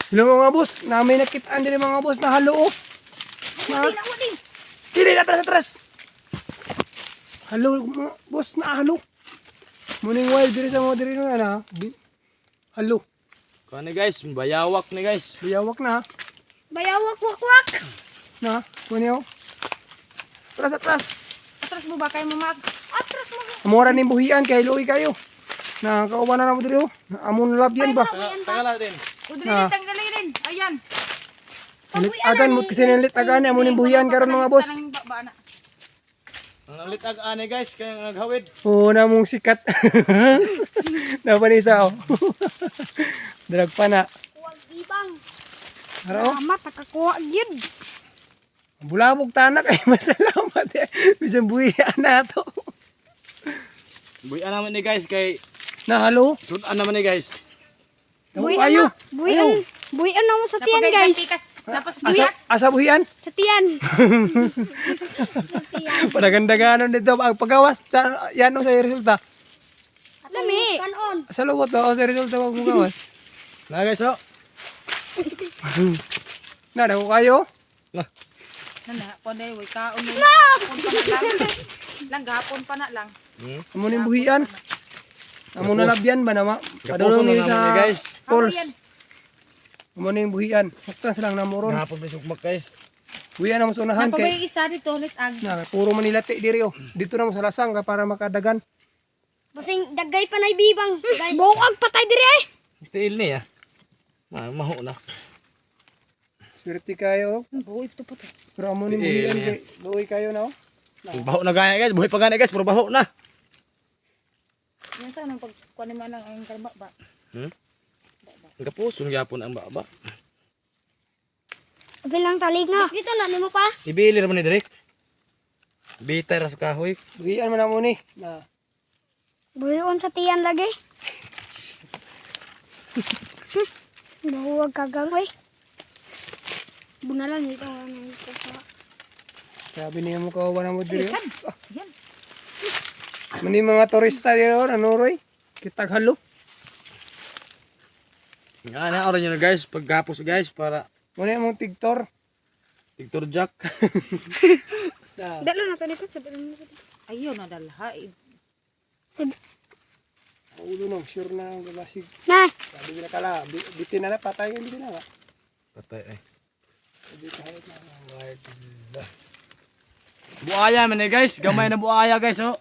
Hello mga boss, na may nakitaan din mga boss na halo oh. Dili atras. Halo mga boss na halo. Muning wild diri sa mo diri na. Halo. Kuha ni guys, bayawak ni guys. Biyawak na. Bayawak wak. Na, kunyo. Atras. Atras mo ba kay mo mag? Atras mo. Amora ning buhian kay luoy kayo. Na kauban na mo diri oh. Amon labyan ba? Tagala din. Udili tanggalin din. Ayan. Agan mo kasi nilit agan amon ning buhian karon mga boss. Ang litag ani guys, kaya naghawid. Oo na mong sikat. Napanisa oh. Drag pa na. Huwag ibang. Araw. Amat nakakuha gyud. Bulabog tanak ay masalamat eh. Bisan buhian na to. Buyan naman ni guys, kay Na halo. sudan naman ni guys. Ayo. Buian na mo sa tiyan guys. Tapos Asa buhian? sa tiyan. Padagandaganon dito ang pagawas. Yan ang sa resulta. Lami. Kanon. Sa lubot daw sa resulta ang pagawas. Na guys, oh. Na daw kayo. Nana, ponday way kaon mo. Lang gahapon pa na lang. Amo ning buhian. Amo na labyan ba na Kapuso padulong na ni naman ni sa guys. calls. Amo ning buhian. Saktan silang namuron. Nahapon may sugmak guys. Buhian na mo sa unahan Napabay kay isa dito ulit ag. na puro manilati diri oh. Dito na mo sa lasang ka para makadagan. Basing dagay pa nay bibang guys. Buog patay diri ay. Tiil ni ah. Maho na. Swerte kayo. Buo ito pa to. Pero amo ning buhian kay buoy kayo na oh. Baho na gaya guys, buhay pa gani guys, pero baho na. Yan sa nang pagkuan man lang ang karba ba. Ang kapuso gyapon ang baba. Bilang talig nga. Dito na nimo pa. Ibili naman ni Derek. Bitay ra sa kahoy. Buhian man amo ni. Na Buion sa tiyan lagi. Bahuwag kagang oy. Bunalan ito ano ito sa. sabi niya mo kawawa na mo diri. Yan. Mani mga turista dito ano roy. Kitag halo. Nga na oras nyo na guys, pagkapos guys para Muna yung tigtor. Victor Jack. Dalo na to dito sa bilang dito. Ayaw na dalha. Ulo no, sure na ang babasig. Na. Sabi na kala, bitin na patay ka bitin na nga. Patay eh. Sabi ka hayot na. Buaya man eh guys, gamay na buaya guys oh.